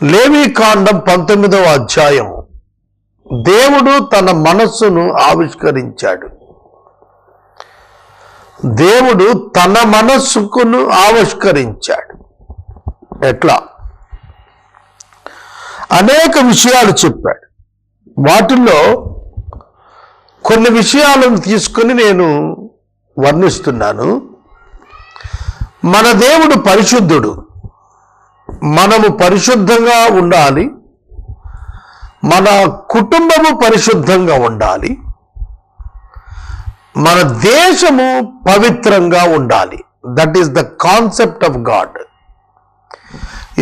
లేవీకాండం 19వ అధ్యాయం. దేవుడు తన మనస్సును ఆవిష్కరించాడు. దేవుడు తన మనస్సును ఆవిష్కరించాడు. ఎట్లా? అనేక విషయాలు చెప్పాడు. వాటిల్లో కొన్ని విషయాలను తీసుకుని నేను వర్ణిస్తున్నాను. మన దేవుడు పరిశుద్ధుడు. మనము పరిశుద్ధంగా ఉండాలి. మన కుటుంబము పరిశుద్ధంగా ఉండాలి. మన దేశము పవిత్రంగా ఉండాలి. That is the concept of God.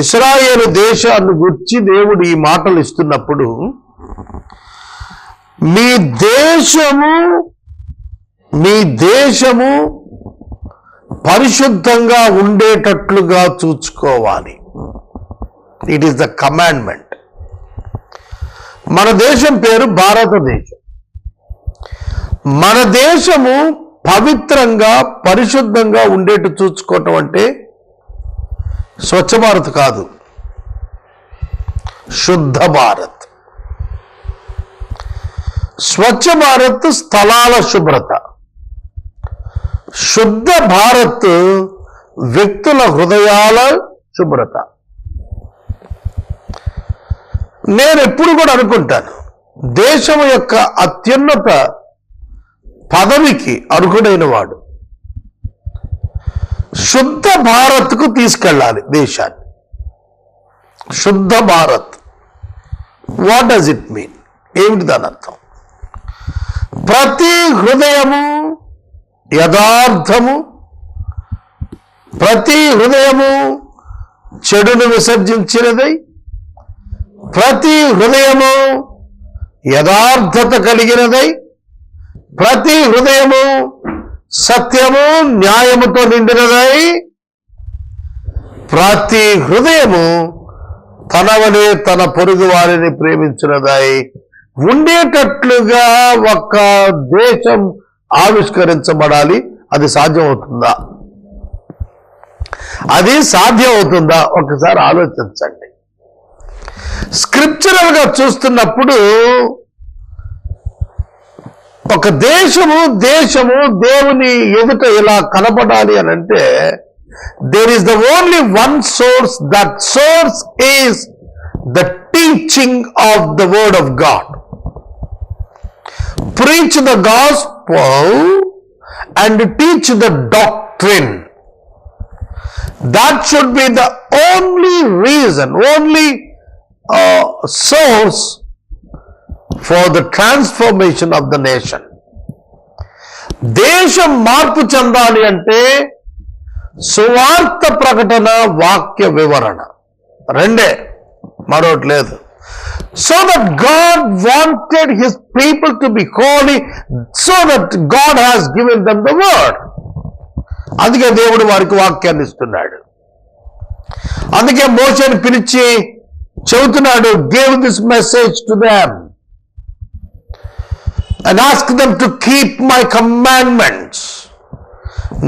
ఇశ్రాయేలు దేశాన్ని గురించి దేవుడు ఈ మాటలు ఇస్తున్నప్పుడు, మీ దేశము పరిశుద్ధంగా ఉండేటట్లుగా చూసుకోవాలి. It is the commandment. మన దేశం పేరు భారతదేశం. మన దేశము పవిత్రంగా పరిశుద్ధంగా ఉండేట్టు చూసుకోవటం అంటే స్వచ్ఛ భారత్ కాదు, శుద్ధ భారత్. స్వచ్ఛ భారత్ స్థలాల శుభ్రత, శుద్ధ భారత్ వ్యక్తుల హృదయాల శుభ్రత. నేను ఎప్పుడు కూడా అనుకుంటాను, దేశం యొక్క అత్యున్నత పదవికి అర్హుడైన వాడు శుద్ధ భారత్కు తీసుకెళ్ళాలి దేశాన్ని. శుద్ధ Bharat, what does it mean? ఏమిటి దాని అర్థం? ప్రతి హృదయము యథార్థము, ప్రతి హృదయము చెడును విసర్జించినదై, ప్రతి హృదయము యథార్థత కలిగినదై, ప్రతి హృదయము సత్యము న్యాయముతో నిండినదై, ప్రతి హృదయము తన వలె తన పొరుగు వారిని ప్రేమించినదై ఉండేటట్లుగా ఒక దేశం ఆవిష్కరించబడాలి. అది సాధ్యమవుతుందా? అది సాధ్యమవుతుందా? ఒకసారి ఆలోచించండి. స్క్రిప్చరల్ గా చూస్తున్నప్పుడు ఒక దేశము దేవుని ఎదుట ఇలా కనపడాలి అని అంటే, there is the only one source. That source is the teaching of the word of God. Preach the gospel and teach the doctrine. That should be the only reason, only source for the transformation of the nation. దేశం మార్పు చెందాలి అంటే సువార్త ప్రకటన, వాక్య వివరణ రెండే, మరొకటి లేదు. So that God wanted his people to be holy, so that God has given them the word. అందుకే దేవుడు వారికి వాక్యాన్ని ఇస్తున్నాడు. అందుకే మోషేని పిలిచి చెబుతున్నాడు, give this message to them and ask them to keep my commandments.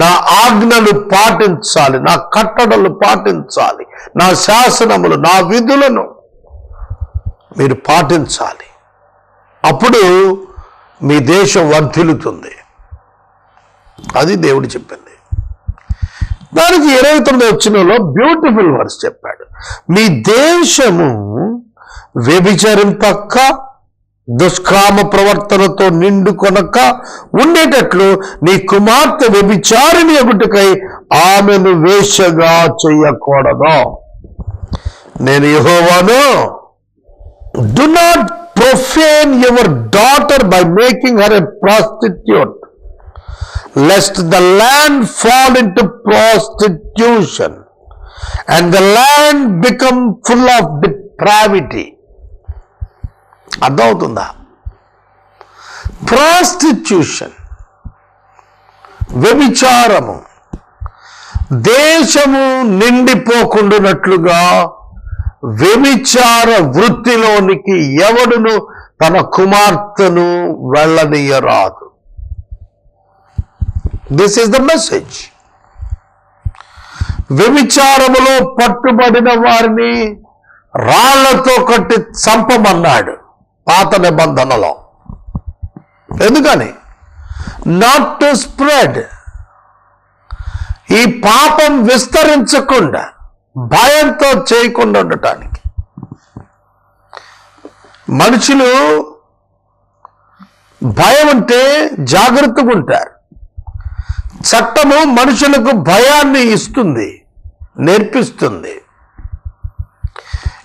నా ఆజ్ఞలు పాటించాలి, నా కట్టడలు పాటించాలి, నా శాసనములు, నా విధులను మీరు పాటించాలి. అప్పుడు మీ దేశం వర్ధిల్లుతుంది. అది దేవుడు చెప్పింది. దానికి 29వ వచనంలో బ్యూటిఫుల్ వర్స్ చెప్పాడు. మీ దేశము వ్యభిచరింపక, దుష్కామ ప్రవర్తనతో నిండుకొనక ఉండేటట్లు నీ కుమార్తె వ్యభిచారిణి అగుటకై ఆమెను వేశ్యగా చెయ్యకూడదు. నేను యెహోవాను. Do not profane your daughter by making her a prostitute, lest the land fall into prostitution and the land become full of depravity. అర్థమవుతుందా? ప్రాస్టిట్యూషన్, వ్యభిచారము దేశము నిండిపోకుండానట్లుగా వ్యభిచార వృత్తిలోనికి ఎవడును తన కుమార్తెను వెళ్ళనీయరాదు. This is the message. వ్యభిచారములో పట్టుబడిన వారిని రాళ్లతో కొట్టి చంపమన్నాడు పాత నిబంధనలో. ఎందుకని? నాట్ టు స్ప్రెడ్, ఈ పాపం విస్తరించకుండా, భయంతో చేయకుండా ఉండటానికి. మనుషులు భయం ఉంటే జాగ్రత్తగా ఉంటారు. చట్టము మనుషులకు భయాన్ని ఇస్తుంది, నేర్పిస్తుంది.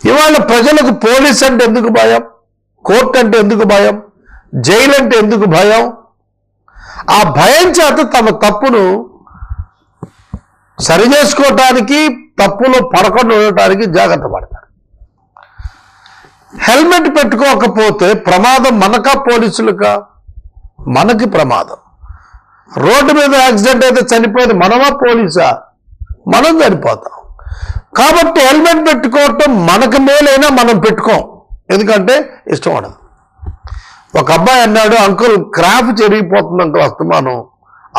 ఇవాళ ప్రజలకు పోలీస్ అంటే ఎందుకు భయం? కోర్టు అంటే ఎందుకు భయం? జైలు అంటే ఎందుకు భయం? ఆ భయం చేత తమ తప్పును సరి చేసుకోవటానికి, తప్పులో పడకుండా ఉండటానికి జాగ్రత్త పడతారు. హెల్మెట్ పెట్టుకోకపోతే ప్రమాదం మనకా పోలీసులకా? మనకి ప్రమాదం. రోడ్డు మీద యాక్సిడెంట్ అయితే చనిపోయేది మనమా పోలీసా? మనం చనిపోతాం. కాబట్టి హెల్మెట్ పెట్టుకోవటం మనకు మేలైనా మనం పెట్టుకోం, ఎందుకంటే ఇష్టం ఉండదు. ఒక అబ్బాయి అన్నాడు, అంకుల్ క్రాఫ్ చెరిగిపోతుంది అంకుల్ అస్తమానం,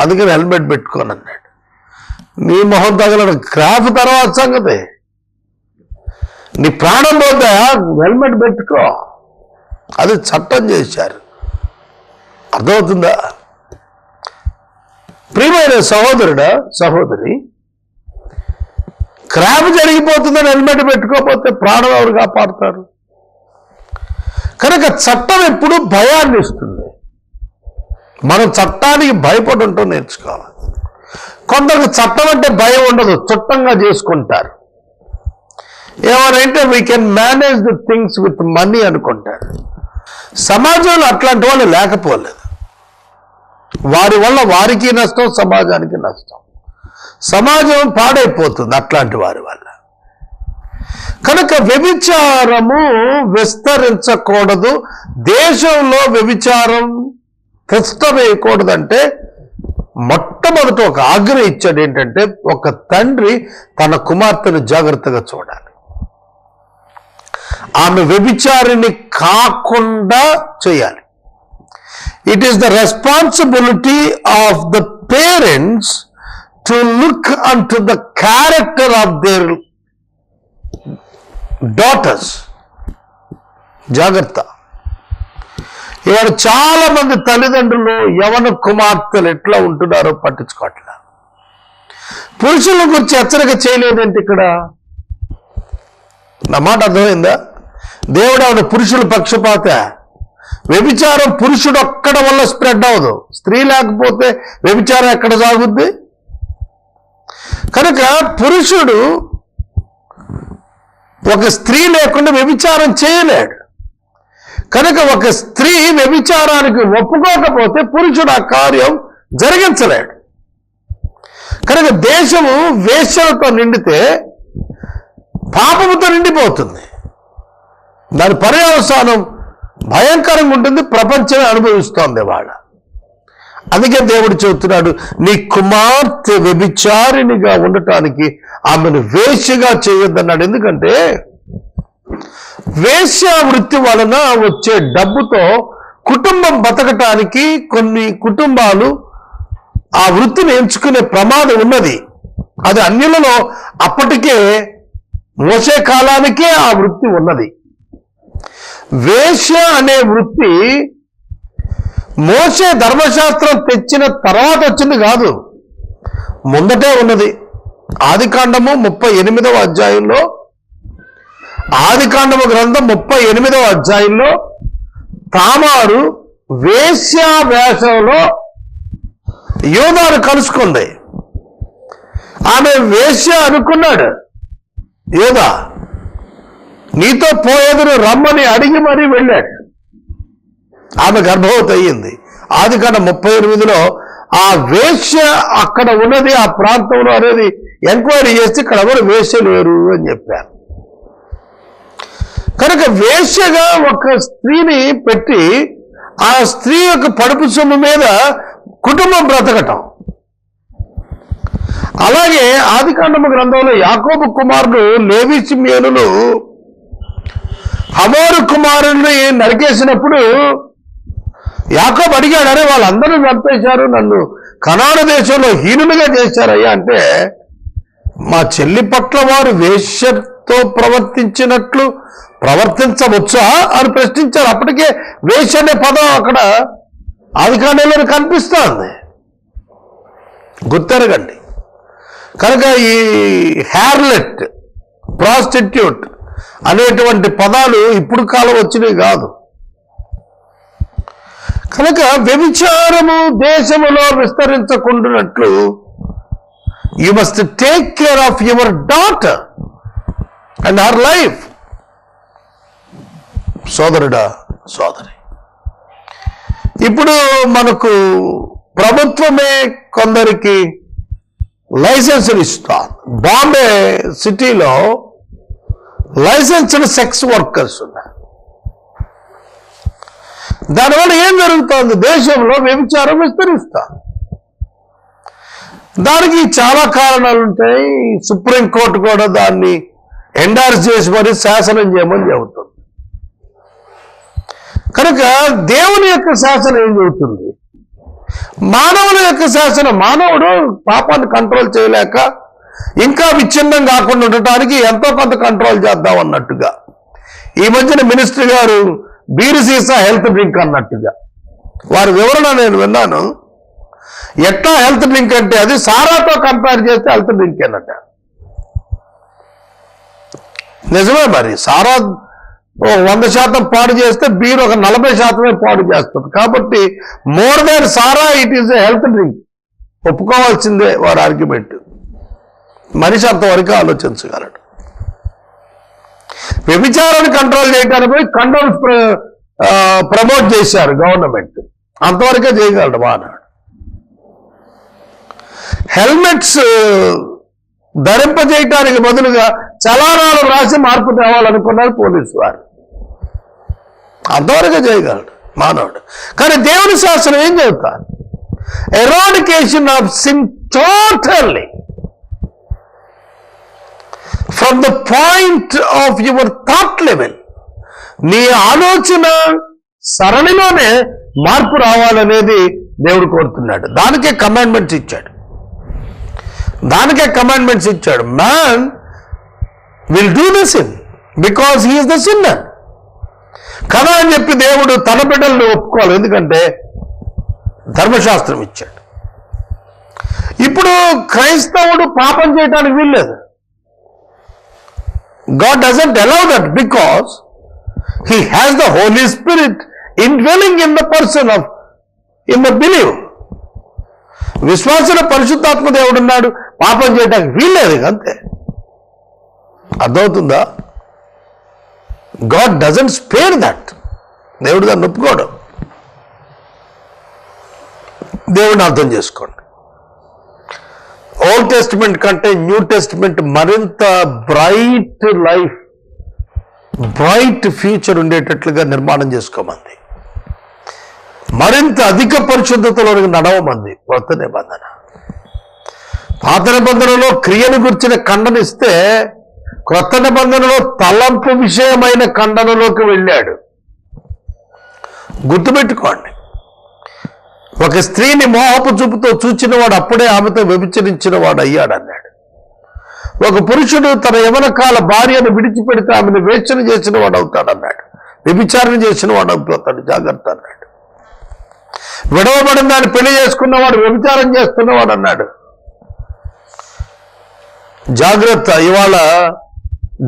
అందుకని హెల్మెట్ పెట్టుకోను అన్నాడు. నీ మొహం తగలడు, క్రాఫ్ తర్వాత సంగతి. నీ ప్రాణం పోతే హెల్మెట్ పెట్టుకో, అది చట్టం చేశారు. అర్థమవుతుందా? ప్రియమైన సహోదరుడా, సహోదరి, క్రాఫ్ జరిగిపోతుందని హెల్మెట్ పెట్టుకోకపోతే ప్రాణం ఎవరు కాపాడుతారు? కనుక చట్టం ఎప్పుడు భయాన్ని ఇస్తుంది. మనం చట్టానికి భయపడి ఉంటాం నేర్చుకోవాలి. కొందరికి చట్టం అంటే భయం ఉండదు, చుట్టంగా చేసుకుంటారు. ఏమనంటే we can manage the things with money అనుకుంటారు. సమాజంలో అట్లాంటి వాళ్ళు లేకపోలేదు. వారి వల్ల వారికి నష్టం, సమాజానికి నష్టం. సమాజం పాడైపోతుంది అట్లాంటి వారి వల్ల. కనుక వ్యభిచారము విస్తరించకూడదు. దేశంలో వ్యభిచారం తిష్టవేయకూడదంటే మొట్టమొదట ఒక ఆజ్ఞ ఇచ్చాడు. ఏంటంటే ఒక తండ్రి తన కుమార్తెను జాగ్రత్తగా చూడాలి. ఆమె వ్యభిచారిని కాకుండా చేయాలి. It is the responsibility of the parents to look an to the character of their daughters. జాగ్రత్త. ఇవాళ చాలా మంది తల్లిదండ్రులు యవన కుమార్తెలు ఎట్లా ఉంటున్నారో పట్టించుకోవట్లా. పురుషుల గురించి హెచ్చరిక చేయలేదంటే ఇక్కడ. నా మాట అర్థమైందా? దేవుడు ఆవిడ పురుషుల పక్షపాత. వ్యభిచారం పురుషుడు ఒక్కడ వల్ల స్ప్రెడ్ అవ్వదు. స్త్రీ లేకపోతే వ్యభిచారం ఎక్కడ సాగుద్ది? కనుక పురుషుడు ఒక స్త్రీ లేకుండా వ్యభిచారం చేయలేడు. కనుక ఒక స్త్రీ వ్యభిచారానికి ఒప్పుకోకపోతే పురుషుడు ఆ కార్యం జరిగించలేడు. కనుక దేశము వేశ్యలతో నిండితే పాపముతో నిండిపోతుంది. దాని పర్యవసానం భయంకరంగా ఉంటుంది. ప్రపంచమే అనుభవిస్తోంది వాళ్ళ. అందుకే దేవుడు చెబుతున్నాడు, నీ కుమార్తె వ్యభిచారినిగా ఉండటానికి ఆమెను వేశ్యగా చేయొద్దన్నాడు. ఎందుకంటే వేశ్య వృత్తి వలన వచ్చే డబ్బుతో కుటుంబం బతకటానికి కొన్ని కుటుంబాలు ఆ వృత్తిని ఎంచుకునే ప్రమాదం ఉన్నది. అది అన్యులలో అప్పటికే మోసే కాలానికే ఆ వృత్తి ఉన్నది. వేశ్య అనే వృత్తి మోసే ధర్మశాస్త్రం తెచ్చిన తర్వాత వచ్చింది కాదు, ముందటే ఉన్నది. ఆదికాండము 38వ అధ్యాయంలో, ఆదికాండము గ్రంథం 38వ అధ్యాయంలో తామారు వేశ్యా వేషంలో యోధాను కలుసుకుంది. ఆమె వేశ్య అనుకున్నాడు యోధా. నీతో పోయేదును రమ్మని అడిగి మరీ వెళ్ళాడు. ఆమె గర్భవతి అయ్యింది. ఆదికాండం 38లో ఆ వేశ్య అక్కడ ఉన్నది, ఆ ప్రాంతంలో అనేది ఎంక్వైరీ చేస్తే ఇక్కడ ఎవరు వేశ్య లేరు అని చెప్పారు. కనుక వేశ్యగా ఒక స్త్రీని పెట్టి ఆ స్త్రీ యొక్క పడుపు సొమ్ము మీద కుటుంబం బ్రతకటం. అలాగే ఆదికాండము గ్రంథంలో యాకోబు కుమారుడు లేవి షిమ్యోనులు హమోరు కుమారుల్ని నరికేసినప్పుడు యాకోబు అడిగాడు, అరే వాళ్ళందరూ చంపేశారు, నన్ను కనాను దేశంలో హీనునిగా చేశారయ్యా అంటే, మా చెల్లి పట్ల వారు వేశ్య వేశ్యతో ప్రవర్తించినట్లు ప్రవర్తించవచ్చా అని ప్రశ్నించారు. అప్పటికే వేశ్య అనే పదం అక్కడ ఆదికాండంలో కనిపిస్తోంది, గుర్తెరగండి. కనుక ఈ హ్యార్లెట్, ప్రాస్టిట్యూట్ అనేటువంటి పదాలు ఇప్పుడు కాలం వచ్చినవి కాదు. కనుక వ్యభిచారము దేశములో విస్తరించకుండానట్లు you must take care of your daughter and her life. సోదరుడా, సోదరి, ఇప్పుడు మనకు ప్రభుత్వమే కొందరికి లైసెన్సులు ఇస్తాం. బాంబే సిటీలో లైసెన్స్డ్ సెక్స్ వర్కర్స్ ఉన్నారు. దానివల్ల ఏం జరుగుతోంది? దేశంలో వ్యభిచారం విస్తరిస్తాం. దానికి చాలా కారణాలు ఉంటాయి. సుప్రీంకోర్టు కూడా దాన్ని ఎండార్స్ చేసి మరి శాసనం చేయమని చెబుతుంది. కనుక దేవుని యొక్క శాసనం ఏం చెబుతుంది? మానవుల యొక్క శాసనం, మానవుడు పాపాన్ని కంట్రోల్ చేయలేక ఇంకా విచ్ఛిన్నం కాకుండా ఉండటానికి ఎంతో కొంత కంట్రోల్ చేద్దాం అన్నట్టుగా, ఈ మధ్యన మినిస్టర్ గారు బీరు సీసా హెల్త్ డ్రింక్ అన్నట్టుగా వారి వివరణ నేను విన్నాను. ఎట్లా హెల్త్ డ్రింక్ అంటే అది సారాతో కంపేర్ చేస్తే హెల్త్ డ్రింక్ అన్నట్ట. నిజమే, మరి సారా 100% పాడు చేస్తే బీర్ ఒక 40% పాడు చేస్తుంది. కాబట్టి more than sara it is a health drink. ఒప్పుకోవాల్సిందే వారి ఆర్గ్యుమెంట్. మనిషి అంతవరకు ఆలోచించగలడు. వ్యభిచారాన్ని కంట్రోల్ చేయడానికి పోయి కండోమ్స్ ప్రమోట్ చేశారు గవర్నమెంట్, అంతవరకే చేయగలడు మానవుడు. హెల్మెట్స్ ధరింపజేయటానికి బదులుగా చలానాలు రాసి మార్పు తేవాలనుకున్నారు పోలీసు వారు, అంతవరకే చేయగలడు మానవుడు. కానీ దేవుని శాస్త్రం ఏం చెబుతారు? Eradication of sin totally from the point of your thought level. నీ ఆలోచన సరళిలోనే మార్పు రావాలనేది దేవుడు కోరుతున్నాడు. దానికే కమాండ్మెంట్స్ ఇచ్చాడు. Man will do the sin because he is the sinner కదా అని చెప్పి దేవుడు తన బిడ్డలను ఒప్పుకోవాలి, ఎందుకంటే ధర్మశాస్త్రం ఇచ్చాడు. ఇప్పుడు క్రైస్తవుడు పాపం చేయటానికి వీల్లేదు. God doesn't allow that because he has the Holy Spirit indwelling in the person of in the believer. విశ్వాసంలో పరిశుద్ధాత్మ దేవుడు ఉన్నాడు, పాపం చేయడానికి వీల్లేదు, అంతే. అర్థమవుతుందా? God doesn't spare that. దేవుడు దాన్ని ఒప్పుకోడు. దేవుడిని అర్థం చేసుకోండి. ఓల్డ్ టెస్టిమెంట్ కంటే న్యూ టెస్టిమెంట్ మరింత బ్రైట్ లైఫ్, బ్రైట్ ఫ్యూచర్ ఉండేటట్లుగా నిర్మాణం చేసుకోమంది. మరింత అధిక పరిశుద్ధతలోనికి నడవమంది కొత్త నిబంధన. పాత నిబంధనలో క్రియను గురించిన ఖండనిస్తే కొత్త నిబంధనలో తలంపు విషయమైన ఖండనలోకి వెళ్ళాడు. గుర్తుపెట్టుకోండి, ఒక స్త్రీని మోహపు చూపుతో చూచినవాడు అప్పుడే ఆమెతో వ్యభిచరించిన వాడు అయ్యాడన్నాడు. ఒక పురుషుడు తన యవనకాల భార్యను విడిచిపెడితే ఆమెను వేశ్యను చేసిన వాడు అవుతాడన్నాడు. వ్యభిచారణ చేసిన వాడు అవుతాడు, జాగ్రత్త అన్నాడు. విడవబడిన దాన్ని పెళ్లి చేసుకున్నవాడు వ్యభిచారం చేస్తున్నవాడు అన్నాడు, జాగ్రత్త. ఇవాళ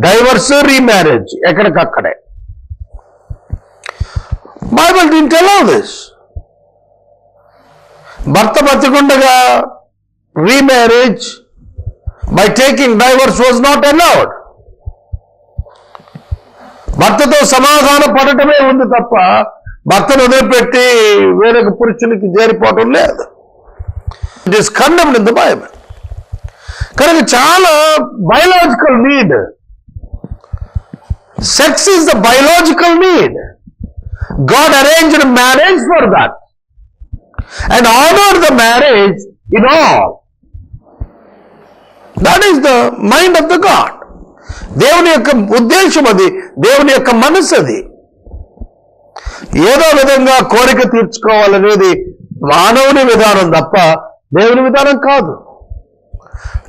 డైవర్స్, రీమ్యారేజ్ ఎక్కడికక్కడే. Bible didn't allow this. భర్త బతికుండగా remarriage by taking divorce was not allowed. భర్తతో సమాధాన పడటమే ఉంది తప్ప భర్తను వదిలిపెట్టి వేరొక పురుషునికి చేరిపోవటం లేదు. It is condemned in the Bible. కనుక చాలా biological need. Sex is the biological need. God arranged marriage for that and honored the marriage in all. That is the mind of the God. దేవుని యొక్క ఉద్దేశం అది, దేవుని యొక్క మనసు అది. ఏదో విధంగా కోరిక తీర్చుకోవాలనేది మానవుని విధానం తప్ప దేవుని విధానం కాదు.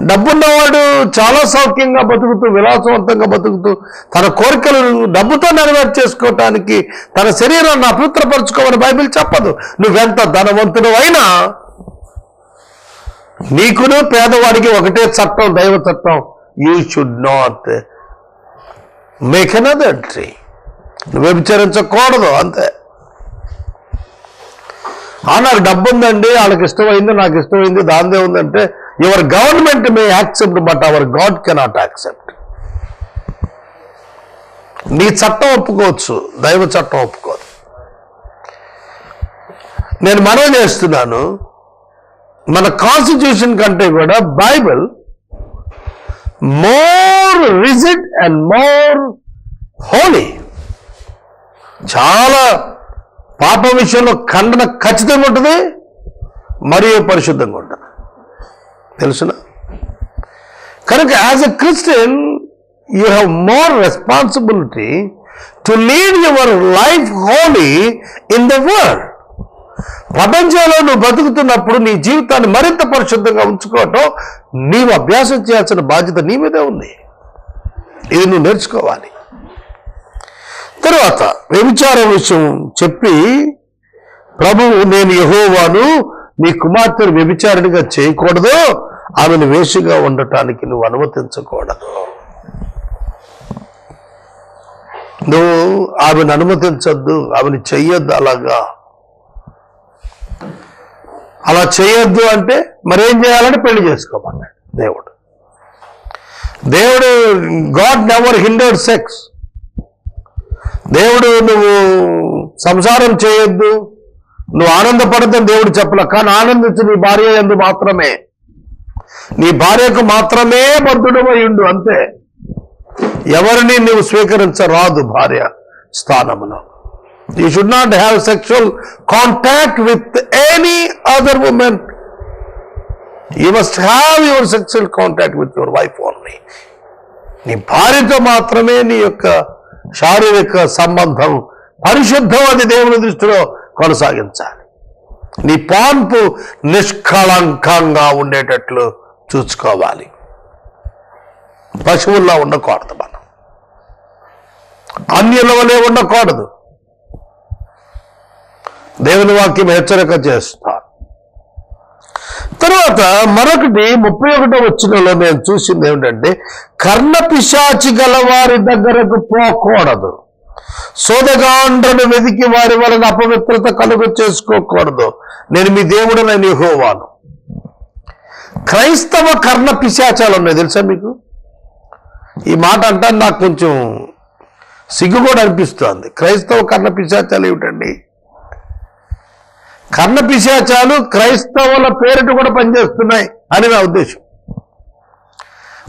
డబ్బున్నవాడు చాలా సౌఖ్యంగా బతుకుతూ, విలాసవంతంగా బతుకుతూ, తన కోరికలు డబ్బుతో నెరవేర్చేసుకోవటానికి తన శరీరాన్ని అపవిత్రపరచుకోమని బైబిల్ చెప్పదు. నువ్వెంత ధనవంతుడు అయినా నీకును పేదవాడికి ఒకటే చట్టం, దైవ చట్టం. You should not make an adultery. నువ్వు వ్యభిచరించకూడదు, అంతే. నాకు డబ్బు ఉందండి, వాళ్ళకి ఇష్టమైంది, నాకు ఇష్టమైంది, దానిదే ఉందంటే your government May accept, but our God cannot accept. నీ చట్టం ఒప్పుకోవచ్చు, దైవ చట్టం ఒప్పుకోదు. నేను మనవి చేస్తున్నాను, మన కాన్స్టిట్యూషన్ కంటే కూడా Bible more rigid and more holy. చాలా పాప విషయంలో ఖండన ఖచ్చితంగా ఉంటుంది, మరియు పరిశుద్ధంగా ఉంటుంది, తెలుసునా? కనుక as a Christian you have more responsibility to lead your life Holi in the world. ప్రపంచంలో నువ్వు బతుకుతున్నప్పుడు నీ జీవితాన్ని మరింత పరిశుద్ధంగా ఉంచుకోవటం నీవు అభ్యాసం చేయాల్సిన బాధ్యత నీ మీదే ఉంది. ఇది నువ్వు నేర్చుకోవాలి. తర్వాత వ్యభిచారం విషయం చెప్పి ప్రభువు, నేను యెహోవాను, నీ కుమార్తెను వ్యభిచారిణిగా చేయకూడదు, ఆమెను వేషిగా ఉండటానికి నువ్వు అనుమతించకూడదు. నువ్వు ఆమెను అనుమతించద్దు, ఆమెను చెయ్యొద్దు. అలా చేయొద్దు అంటే మరేం చేయాలని పెళ్లి చేసుకోమన్నాడు దేవుడు. God never hindered sex. దేవుడు నువ్వు సంసారం చేయొద్దు, నువ్వు ఆనందపడద్దని దేవుడు చెప్పలే. కానీ ఆనందించు నీ భార్య యందు మాత్రమే, నీ భార్యకు మాత్రమే బద్ధుడమై ఉండు, అంతే. ఎవరిని నువ్వు స్వీకరించరాదు భార్య స్థానములో. You should not have sexual contact with any other woman. You must have your sexual contact with your wife only. నీ భార్యతో మాత్రమే నీ యొక్క శారీరక సంబంధం పరిశుద్ధం, అది దేవుని దృష్టిలో కొనసాగించాలి. నీ పాన్పు నిష్కళంకంగా ఉండేటట్లు చూసుకోవాలి. పశువుల్లా ఉండకూడదు, మనం అన్యుల వలె ఉండకూడదు. దేవుని వాక్యం హెచ్చరిక చేస్తారు. తర్వాత మరొకటి 31వ వచనంలో నేను చూసింది ఏమిటంటే, కర్ణపిశాచి గల వారి దగ్గరకు పోకూడదు, సోదగాండ్రను వెతికి వారి వలన అపవిత్రత కలుగ చేసుకోకూడదు, నేను మీ దేవుడనైన యెహోవాను. క్రైస్తవ కర్ణ పిశాచాలు ఉన్నాయి, తెలుసా మీకు? ఈ మాట అంటే నాకు కొంచెం సిగ్గు కూడా అనిపిస్తుంది. క్రైస్తవ కర్ణ పిశాచాలు ఏమిటండి? కర్ణ పిశాచాలు క్రైస్తవుల పేరిట కూడా పనిచేస్తున్నాయి అని నా ఉద్దేశం.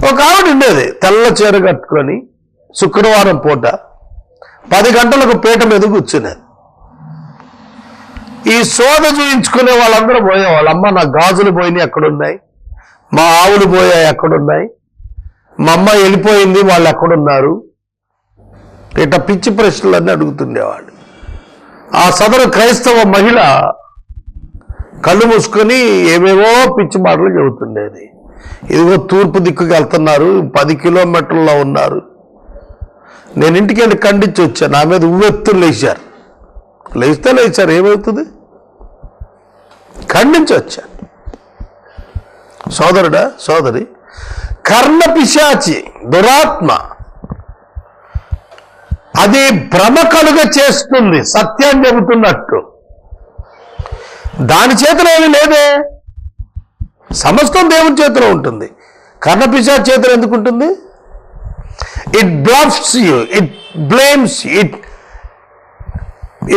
ఒక ఆవిడ ఉండేది, తెల్ల చీర కట్టుకొని శుక్రవారం పూట 10 గంటలకు పీట మీద కూర్చునేది. ఈ సోద చూయించుకునే వాళ్ళందరూ పోయేవాళ్ళు. అమ్మ, నా గాజులు పోయినాయి ఎక్కడున్నాయి, మా ఆవులు పోయాయి ఎక్కడున్నాయి, మా అమ్మ వెళ్ళిపోయింది వాళ్ళు ఎక్కడున్నారు, ఇట్లా పిచ్చి ప్రశ్నలన్నీ అడుగుతుండేవాడు. ఆ సదరు క్రైస్తవ మహిళ కళ్ళు మూసుకొని ఏవేవో పిచ్చి మాటలు చెబుతుండేది. ఇదిగో తూర్పు దిక్కుకి వెళ్తున్నారు, 10 కిలోమీటర్లో ఉన్నారు. నేను ఇంటికి వెళ్ళి ఖండించి వచ్చాను. నా మీద ఉవ్వెత్తులు లేచారు. లేచారు, ఏమవుతుంది? ఖండించి వచ్చాను. సోదరుడా, సోదరి, కర్ణ పిశాచి దురాత్మ అది భ్రమ కలుగ చేస్తుంది, సత్యాన్ని చెబుతున్నట్టు. దాని చేతిలో ఏమి లేదే, సమస్తం దేవుని చేతిలో ఉంటుంది. కర్ణ పిశాచి చేతిలో ఎందుకు ఉంటుంది? It bluffs you, it blames,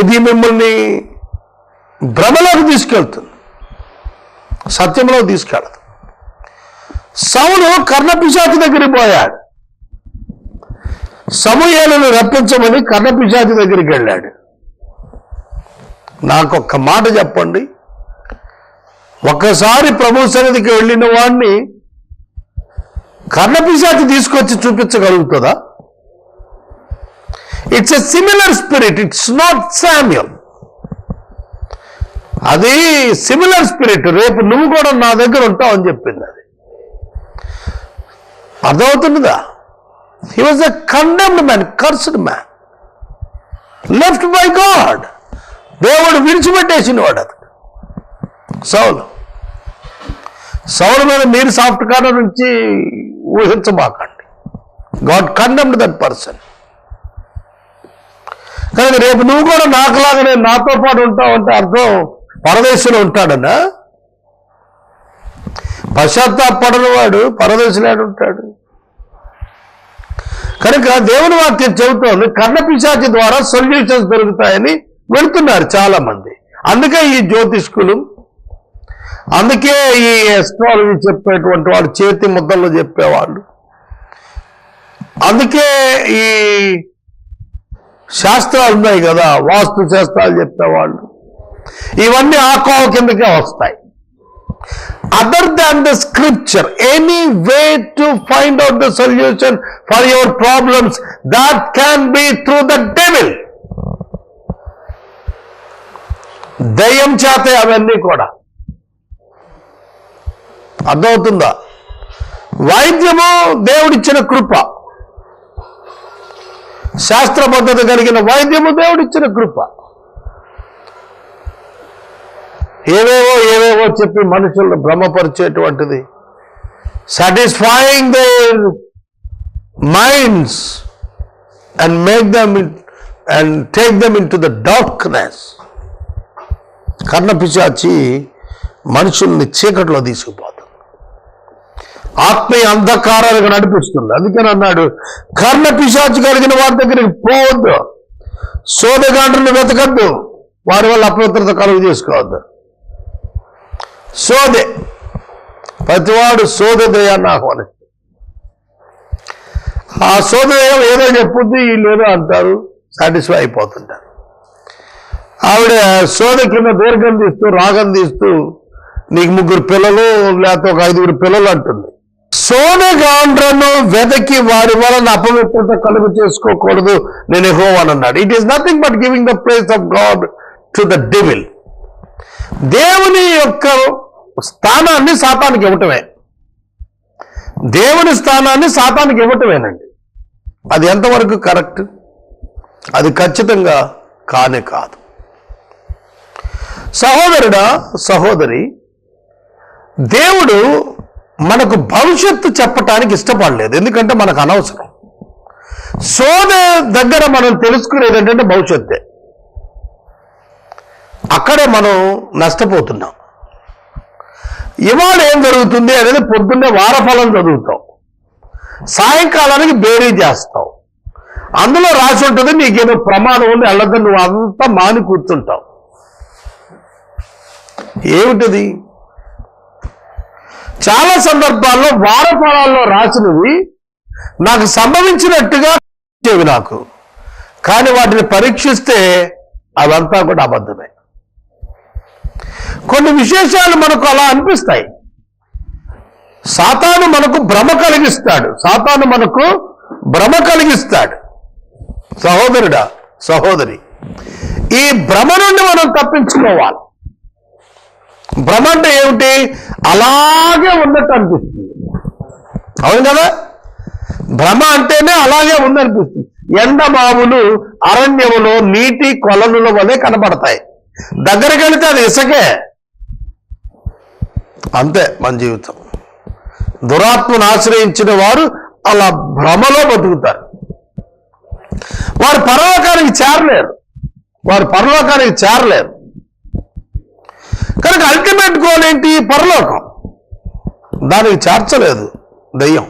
ఇది మిమ్మల్ని భ్రమలోకి తీసుకెళ్తుంది, సత్యంలో తీసుకెళ్తుంది. సౌలు కర్ణ పిశాచి దగ్గరికి పోయాడు. సమూయేలును రప్పించమని కర్ణ పిశాచి దగ్గరికి వెళ్ళాడు. నాకొక్క మాట చెప్పండి, ఒక్కసారి ప్రభు సన్నిధికి వెళ్ళిన వాడిని కర్ణ పిశాచి తీసుకొచ్చి చూపించగలుగుతుందా? It's a similar spirit, it's not Samuel. అది సిమిలర్ స్పిరిట్. రేపు నువ్వు కూడా నా దగ్గర ఉంటావు అని చెప్పింది. అది అర్థమవుతుందా? He was a condemned man, cursed man, left by God. దేవుడు విడిచిపెట్టేసిన వాడు అది. సౌలు మీద మీరు సాఫ్ట్ కార్నర్ నుంచి ఊహించబాకండి. God condemned that person. కానీ రేపు నువ్వు కూడా నాకులాగానే నాతో పాటు ఉంటావు అంటే అర్థం పరదేశంలో ఉంటాడన్నా? పశ్చాత్తాపడని వాడు పరదేశంలో ఉంటాడు. కనుక దేవుని వాక్యం చెబుతోంది కర్ణపిశాచి ద్వారా సొల్యూషన్స్ దొరుకుతాయని వెళ్తున్నారు చాలా మంది. అందుకే ఈ జ్యోతిష్కులు, అందుకే ఈ ఎస్ట్రాలజీ చెప్పేటువంటి వాళ్ళు, చేతి ముద్దలు చెప్పేవాళ్ళు, అందుకే ఈ శాస్త్రాలు ఉన్నాయి కదా, వాస్తు శాస్త్రాలు చెప్పేవాళ్ళు, ఇవన్నీ ఆ కోవ కిందకే వస్తాయి. Other than the scripture, any way to find out the solution for your problems, that can be through the devil. దయ్యం చేతే అవన్నీ కూడా. అర్థమవుతుందా? వైద్యము దేవుడిచ్చిన కృప, శాస్త్ర పద్ధతి కలిగిన వైద్యము దేవుడిచ్చిన కృప. ఏవేవో చెప్పి మనుషులను భ్రమపరిచేటువంటిది, satisfying their minds and make them and take them into the darkness. Karnapishachi మనుషుల్ని చీకట్లో తీసుకుపోతుంది, ఆత్మీయ అంధకారాలకు నడిపిస్తుంది. అందుకని అన్నాడు, కర్ణపిశాచి కలిగిన వారి దగ్గరికి పోవద్దు, సోదగాండ్రుని వెతకద్దు, వారి వల్ల అపవిత్రత కలుగు చేసుకోవద్దు. సోదే, ప్రతివాడు సోదదయాన్ని ఆహ్వానిస్తుంది. ఆ సోదయం ఏదో చెప్పుద్ది, వీళ్ళేదో అంటారు, సాటిస్ఫై అయిపోతుంటారు. ఆవిడ సోద కింద దీర్ఘం తీస్తూ రాగం తీస్తూ నీకు 3 పిల్లలు లేకపోతే ఒక 5 పిల్లలు అంటుంది. సోదగాండ్రను వెదకి వారి వలన అపవిత్రత కలుగు చేసుకోకూడదు, నేను యెహోవాను అన్నాడు. It is nothing but giving the place of God to the devil. దేవుని యొక్క స్థానాన్ని సాతానికి ఇవ్వటమే, దేవుని స్థానాన్ని సాతానికి ఇవ్వటమేనండి. అది ఎంతవరకు కరెక్ట్? అది ఖచ్చితంగా కానే కాదు. సహోదరుడా, సహోదరి, దేవుడు మనకు భవిష్యత్తు చెప్పటానికి ఇష్టపడలేదు, ఎందుకంటే మనకు అనవసరం. సోద దగ్గర మనం తెలుసుకునేది ఏంటంటే భవిష్యత్తే. అక్కడే మనం నష్టపోతున్నాం. ఇవాళ ఏం జరుగుతుంది అనేది పొద్దున్నే వారఫలం చదువుతాం, సాయంకాలానికి బేరీ చేస్తావు, అందులో రాసి ఉంటుంది నీకేదో ప్రమాదం ఉంది అల్లద్దు, నువ్వు అంతా మాని కూర్చుంటావు. ఏమిటది? చాలా సందర్భాల్లో వారఫలాల్లో రాసినవి నాకు సంభవించినట్టుగా వచ్చేవి నాకు, కానీ వాటిని పరీక్షిస్తే అదంతా కూడా అబద్ధమే. కొన్ని విశేషాలు మనకు అలా అనిపిస్తాయి. సాతాను మనకు భ్రమ కలిగిస్తాడు. సహోదరుడా, సహోదరి, ఈ భ్రమ నుండి మనం తప్పించుకోవాలి. భ్రమ అంటే ఏమిటి? అలాగే ఉన్నట్టు అనిపిస్తుంది, అవును కదా? భ్రమ అంటేనే అలాగే ఉందనిపిస్తుంది. ఎండమావులు అరణ్యములో నీటి కొలనుల వలె కనబడతాయి, దగ్గరికి వెళితే అది ఇసకే. అంతే మన జీవితం. దురాత్మను ఆశ్రయించిన వారు అలా భ్రమలో బతుకుతారు. వారు పరలోకానికి చేరలేరు. కనుక అల్టిమేట్ గోల్ ఏంటి? పరలోకం. దానికి చేర్చలేదు దయ్యం.